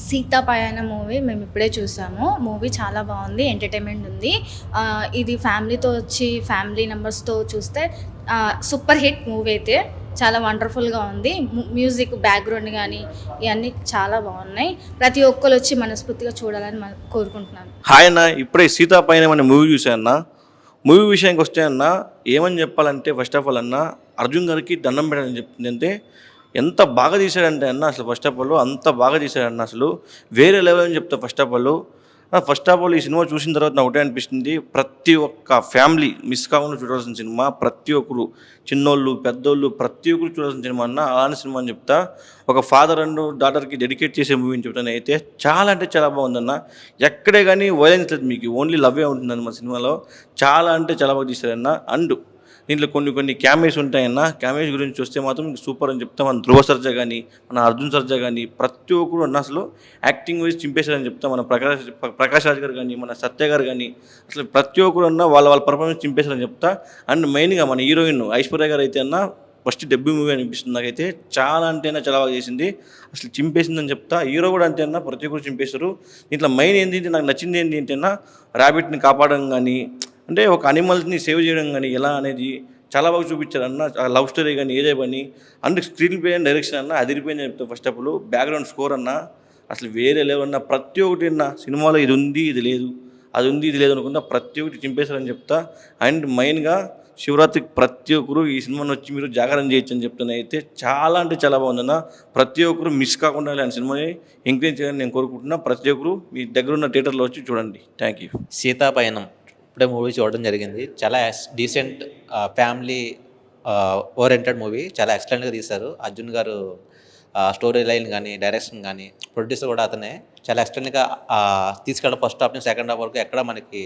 సీతాపయాణ movie మేము ఇప్పుడే చూసాము. మూవీ చాలా బాగుంది, ఎంటర్టైన్మెంట్ ఉంది. ఇది ఫ్యామిలీతో వచ్చి ఫ్యామిలీ మెంబర్స్తో చూస్తే సూపర్ హిట్ మూవీ అయితే చాలా వండర్ఫుల్గా ఉంది. మ్యూజిక్ బ్యాక్గ్రౌండ్ కానీ ఇవన్నీ చాలా బాగున్నాయి. ప్రతి ఒక్కరు వచ్చి మనస్ఫూర్తిగా చూడాలని కోరుకుంటున్నాను. హాయ్ అన్న, ఇప్పుడే సీతాపయనం అనే మూవీ చూసాను. మూవీ విషయానికి వస్తే అన్న ఏమని చెప్పాలంటే ఫస్ట్ ఆఫ్ ఆల్ అన్న అర్జున్ గారికి దండం పెట్టాలని చెప్తుంది. అంటే ఎంత బాగా తీశాడంటే అన్న అసలు ఫస్ట్ ఆఫ్ ఆల్ అంత బాగా తీశాడన్న, అసలు వేరే లెవెల్ అని చెప్తా. ఫస్ట్ ఆఫ్ ఆల్ ఈ సినిమా చూసిన తర్వాత నాకు ఒకటే అనిపిస్తుంది, ప్రతి ఒక్క ఫ్యామిలీ మిస్ కాకుండా చూడాల్సిన సినిమా. ప్రతి ఒక్కరు చిన్నోళ్ళు పెద్దోళ్ళు ప్రతి ఒక్కరు చూడాల్సిన సినిమా అన్న. అలాంటి సినిమా అని చెప్తా. ఒక ఫాదర్ అండ్ డాటర్కి డెడికేట్ చేసే మూవీ అని చెప్తాను. అయితే చాలా అంటే చాలా బాగుందన్న. ఎక్కడే కానీ వైలెన్స్ లేదు, మీకు ఓన్లీ లవ్వే ఉంటుందన్న మా సినిమాలో. చాలా అంటే చాలా బాగా తీశారన్న. అండ్ దీంట్లో కొన్ని క్యామేస్ ఉంటాయన్న. క్యామేస్ గురించి చూస్తే మాత్రం సూపర్ అని చెప్తాం. మన ధ్రువ సర్జా కానీ మన అర్జున్ సర్జా కానీ ప్రతి ఒక్కరు అన్న అసలు యాక్టింగ్ వైజ్ చింపేశారని చెప్తాం. మన ప్రకాష్ రాజ్ గారు కానీ మన సత్య గారు కానీ అసలు ప్రతి ఒక్కరు అన్న వాళ్ళ పర్ఫార్మెన్స్ చింపేశారని చెప్తా. అండ్ మెయిన్గా మన హీరోయిన్ ఐశ్వర్య గారు అయితే అన్న ఫస్ట్ డెబ్యూ మూవీ అనిపిస్తుంది నాకైతే. చాలా అంటే చాలా బాగా చేసింది, అసలు చింపేసిందని చెప్తా. హీరో కూడా అంతే అన్న, ప్రతి ఒక్కరు చింపేశారు. దీంట్లో మెయిన్ ఏంటి నాకు నచ్చింది ఏంటి అన్న, ర్యాబిట్ని కాపాడడం కానీ, అంటే ఒక అనిమల్స్ని సేవ్ చేయడం కానీ ఎలా అనేది చాలా బాగా చూపించారు అన్న. లవ్ స్టోరీ కానీ ఏదే పని and screen play and direction అన్న అదిరిపోయింది చెప్తాను. First of all background score అన్న అసలు వేరే లేవన్న. ప్రతి ఒక్కటి అన్న సినిమాలో ఇది ఉంది ఇది లేదు, అది ఉంది ఇది లేదు అనుకుంటా ప్రతి ఒక్కటి చింపేశారని చెప్తా. అండ్ మెయిన్గా శివరాత్రికి ప్రతి ఒక్కరు ఈ సినిమాని వచ్చి మీరు జాగరణ చేయొచ్చు అని చెప్తాను. అయితే చాలా అంటే చాలా బాగుందన్న. ప్రతి ఒక్కరు మిస్ కాకుండా ఇలాంటి సినిమాని ఎంకరేజ్ చేయాలని నేను కోరుకుంటున్నా. ప్రతి ఒక్కరు మీ దగ్గర ఉన్న థియేటర్లో వచ్చి చూడండి. Thank you. సీతాపయనం ఇప్పుడే మూవీ చూడడం జరిగింది. చాలా డీసెంట్ ఫ్యామిలీ ఓరియంటెడ్ మూవీ. చాలా ఎక్సలెంట్గా తీశారు. అర్జున్ గారు స్టోరీ లైన్ కానీ డైరెక్షన్ కానీ ప్రొడ్యూసర్ కూడా అతనే చాలా ఎక్సలెంట్గా తీసుకెళ్ళడం. ఫస్ట్ హాఫ్ నుంచి సెకండ్ హాఫ్ వరకు ఎక్కడ మనకి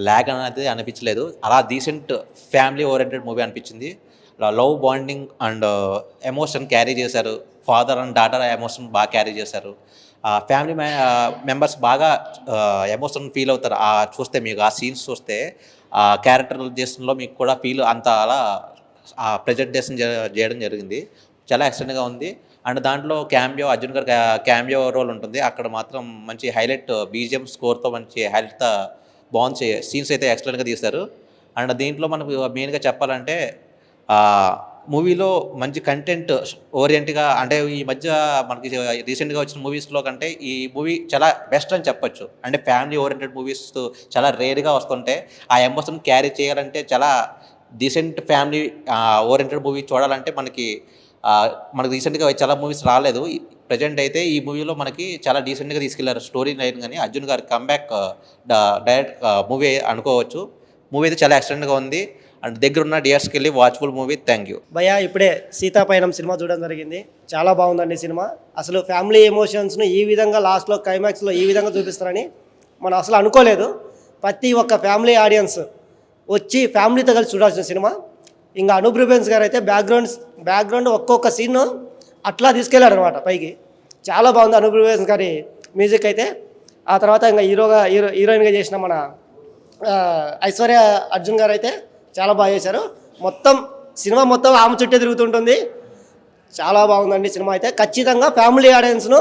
ల్యాగ్ అనేది అనిపించలేదు. అలా డీసెంట్ ఫ్యామిలీ ఓరియంటెడ్ మూవీ అనిపించింది. Love bonding and emotion carry చేశారు. ఫాదర్ అండ్ డాటర్ ఎమోషన్ బాగా క్యారీ చేశారు. ఫ్యామిలీ మెంబర్స్ బాగా ఎమోషన్ ఫీల్ అవుతారు. చూస్తే మీకు ఆ సీన్స్ చూస్తే క్యారెక్టరైజేషన్లో మీకు కూడా ఫీల్ అంత అలా ప్రెజెంటేషన్ చేయడం జరిగింది. చాలా ఎక్సలెంట్గా ఉంది. అండ్ దాంట్లో క్యామియో అర్జున్ గారు క్యామియో రోల్ ఉంటుంది. అక్కడ మాత్రం మంచి హైలైట్ బీజిఎం స్కోర్తో మంచి హైలైట్తో బాగుంది. సీన్స్ అయితే ఎక్సలెంట్గా తీశారు. అండ్ దీంట్లో మనకు మెయిన్గా చెప్పాలంటే మూవీలో మంచి కంటెంట్ ఓరియంట్గా, అంటే ఈ మధ్య మనకి రీసెంట్గా వచ్చిన మూవీస్లో కంటే ఈ మూవీ చాలా బెస్ట్ అని చెప్పొచ్చు. అంటే ఫ్యామిలీ ఓరియంటెడ్ మూవీస్ చాలా రేర్గా వస్తుంటే ఆ ఎమోషన్ క్యారీ చేయాలంటే చాలా డీసెంట్ ఫ్యామిలీ ఓరియంటెడ్ మూవీ చూడాలంటే మనకి రీసెంట్గా చాలా మూవీస్ రాలేదు. ప్రజెంట్ అయితే ఈ మూవీలో మనకి చాలా డీసెంట్గా తీసుకెళ్లారు స్టోరీ లైన్ కానీ. అర్జున్ గారి కంబ్యాక్ డైరెక్ట్ మూవీ అనుకోవచ్చు. మూవీ అయితే చాలా ఎక్సలెంట్గా ఉంది. అండ్ దగ్గరున్న థియేటర్స్కి వెళ్ళి వాచ్ఫుల్ మూవీ. Thank you. భయ్యా ఇప్పుడే సీతాపయనం సినిమా చూడడం జరిగింది. చాలా బాగుందండి సినిమా. అసలు ఫ్యామిలీ ఎమోషన్స్ను ఈ విధంగా లాస్ట్లో క్లైమాక్స్లో ఈ విధంగా చూపిస్తారని మనం అసలు అనుకోలేదు. ప్రతి ఒక్క ఫ్యామిలీ ఆడియన్స్ వచ్చి ఫ్యామిలీతో కలిసి చూడాల్సిన సినిమా. ఇంకా అనూప్ రూబెన్స్ గారు అయితే బ్యాక్గ్రౌండ్ ఒక్కొక్క సీన్ అట్లా తీసుకెళ్ళాడు అనమాట పైకి. చాలా బాగుంది అనూప్ రూబెన్స్ గారి మ్యూజిక్ అయితే. ఆ తర్వాత ఇంకా హీరోయిన్గా చేసిన మన ఐశ్వర్య అర్జున్ గారు అయితే చాలా బాగా చేశారు. సినిమా మొత్తం ఆమె చుట్టే తిరుగుతుంటుంది. చాలా బాగుందండి సినిమా అయితే. ఖచ్చితంగా ఫ్యామిలీ ఆడియన్స్ను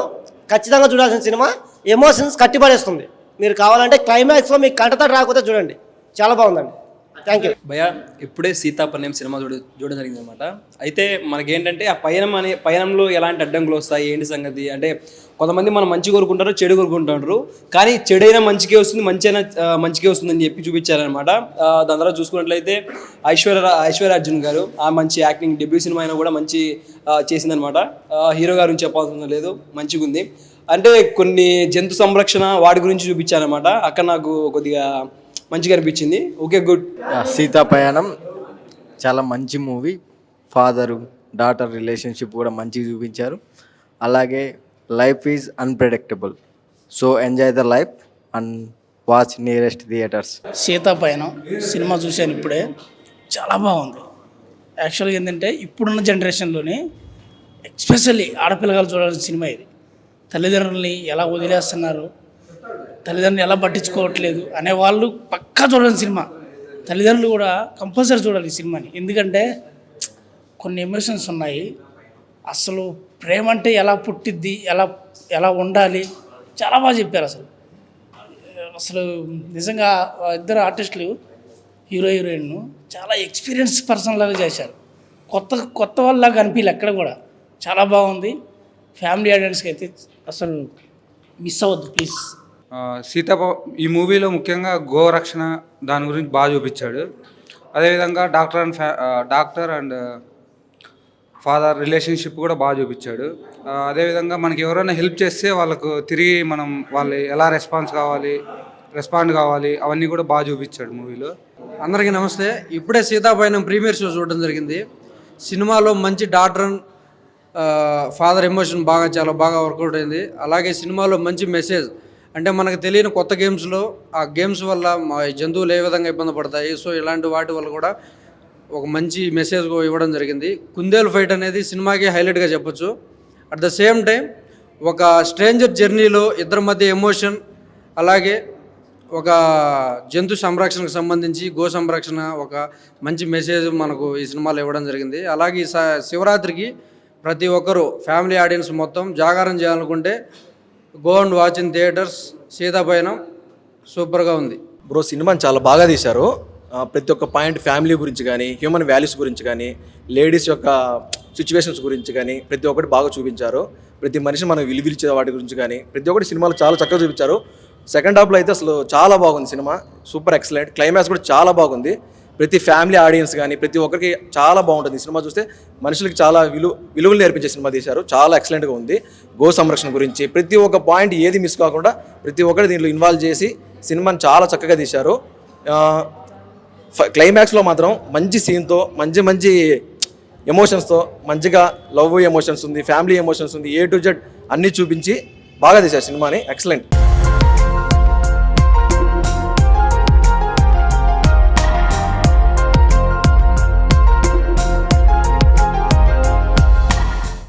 ఖచ్చితంగా చూడాల్సిన సినిమా. ఎమోషన్స్ కట్టిపడేస్తుంది. మీరు కావాలంటే క్లైమాక్స్లో మీకు కంటతడి రాకపోతే చూడండి. చాలా బాగుందండి. Thank you. భయ్యా ఇప్పుడే సీతాపయనం సినిమా చూడడం జరిగింది అనమాట. అయితే మనకేంటంటే ఆ పయనంలో ఎలాంటి అడ్డంకులు వస్తాయి ఏంటి సంగతి అంటే, కొంతమంది మనం మంచి కోరుకుంటారు, చెడు కోరుకుంటారు. కానీ చెడైనా మంచికే వస్తుంది, మంచి అయినా మంచికే వస్తుందని చెప్పి చూపించారనమాట. దాని తర్వాత చూసుకున్నట్లయితే ఐశ్వర్య అర్జున్ గారు ఆ మంచి యాక్టింగ్ డెబ్యూ సినిమా అయినా కూడా మంచి చేసిందనమాట. హీరో గారి గురించి చెప్పాల్సిన లేదు, మంచిగా ఉంది. అంటే కొన్ని జంతు సంరక్షణ వాటి గురించి చూపించారనమాట. అక్కడ నాకు కొద్దిగా మంచిగా అనిపించింది. Okay, good. సీతాపయనం చాలా మంచి మూవీ. ఫాదరు డాటర్ రిలేషన్షిప్ కూడా మంచిగా చూపించారు. అలాగే life is unpredictable, so enjoy the life and watch nearest theatres. Seethapayanam cinema చూశాను ఇప్పుడే. చాలా బాగుంది. యాక్చువల్గా ఏంటంటే ఇప్పుడున్న జనరేషన్లోని ఎస్పెషల్లీ ఆడపిల్లగాలు చూడాల్సిన సినిమా ఇది. తల్లిదండ్రులని ఎలా వదిలేస్తున్నారు, తల్లిదండ్రులు ఎలా పట్టించుకోవట్లేదు అనేవాళ్ళు పక్కా చూడాలి సినిమా. తల్లిదండ్రులు కూడా కంపల్సరీ చూడాలి ఈ సినిమాని. ఎందుకంటే కొన్ని ఎమోషన్స్ ఉన్నాయి. అసలు ప్రేమ అంటే ఎలా పుట్టిద్ది, ఎలా ఉండాలి, చాలా బాగా చెప్పారు అసలు. అసలు నిజంగా ఆ ఇద్దరు ఆర్టిస్టులు హీరో హీరోయిన్ చాలా ఎక్స్పీరియన్స్ పర్సన్ లాగా చేశారు. కొత్త వాళ్ళలాగా అనిపించలే ఎక్కడ కూడా. చాలా బాగుంది. ఫ్యామిలీ ఆడియన్స్కి అయితే అసలు మిస్ అవ్వద్దు ప్లీజ్. ఈ మూవీలో ముఖ్యంగా గోరక్షణ దాని గురించి బాగా చూపించాడు. అదేవిధంగా డాక్టర్ అండ్ ఫాదర్ రిలేషన్షిప్ కూడా బాగా చూపించాడు. అదేవిధంగా మనకి ఎవరైనా హెల్ప్ చేస్తే వాళ్ళకు తిరిగి వాళ్ళు ఎలా రెస్పాండ్ కావాలి అవన్నీ కూడా బాగా చూపించాడు మూవీలో. అందరికీ నమస్తే. ఇప్పుడే సీతాపైనం ప్రీమియర్ షో చూడడం జరిగింది. సినిమాలో మంచి డాటర్ అండ్ ఫాదర్ ఎమోషన్ చాలా బాగా వర్కౌట్ అయింది. అలాగే సినిమాలో మంచి మెసేజ్, అంటే మనకు తెలియని కొత్త గేమ్స్లో ఆ గేమ్స్ వల్ల మా జంతువులు ఏ విధంగా ఇబ్బంది పడతాయి, సో ఇలాంటి వాటి వల్ల కూడా ఒక మంచి మెసేజ్ ఇవ్వడం జరిగింది. కుందేలు ఫైట్ అనేది సినిమాకి హైలైట్గా చెప్పొచ్చు. అట్ ద సేమ్ టైం ఒక స్ట్రేంజర్ జర్నీలో ఇద్దరి మధ్య ఎమోషన్, అలాగే ఒక జంతు సంరక్షణకు సంబంధించి గో సంరక్షణ ఒక మంచి మెసేజ్ మనకు ఈ సినిమాలో ఇవ్వడం జరిగింది. అలాగే ఈ శివరాత్రికి ప్రతి ఒక్కరూ ఫ్యామిలీ ఆడియన్స్ మొత్తం జాగారం చేయాలనుకుంటే go and watch in theatres. Seethapayanam సూపర్గా ఉంది. బ్రో సినిమాని చాలా బాగా తీశారు. ప్రతి ఒక్క పాయింట్ ఫ్యామిలీ గురించి కానీ, హ్యూమన్ వాల్యూస్ గురించి కానీ, లేడీస్ యొక్క సిచ్యువేషన్స్ గురించి కానీ ప్రతి ఒక్కటి బాగా చూపించారు. ప్రతి మనిషి మనం విలువిలిచే వాటి గురించి కానీ ప్రతి ఒక్కటి సినిమాలో చాలా చక్కగా చూపించారు. సెకండ్ హాఫ్లో అయితే అసలు చాలా బాగుంది సినిమా, సూపర్ ఎక్సలెంట్. క్లైమాక్స్ కూడా చాలా బాగుంది. ప్రతి ఫ్యామిలీ ఆడియన్స్ కానీ ప్రతి ఒక్కరికి చాలా బాగుంటుంది. సినిమా చూస్తే మనుషులకి చాలా విలువలు నేర్పించే సినిమా తీశారు. చాలా ఎక్సలెంట్గా ఉంది. గో సంరక్షణ గురించి ప్రతి ఒక్క పాయింట్ ఏది మిస్ కాకుండా ప్రతి ఒక్కటి దీంట్లో ఇన్వాల్వ్ చేసి సినిమాని చాలా చక్కగా తీశారు. క్లైమాక్స్లో మాత్రం మంచి సీన్తో మంచి ఎమోషన్స్తో మంచిగా లవ్ ఎమోషన్స్ ఉంది, ఫ్యామిలీ ఎమోషన్స్ ఉంది, A to Z అన్నీ చూపించి బాగా తీశారు సినిమాని. ఎక్సలెంట్.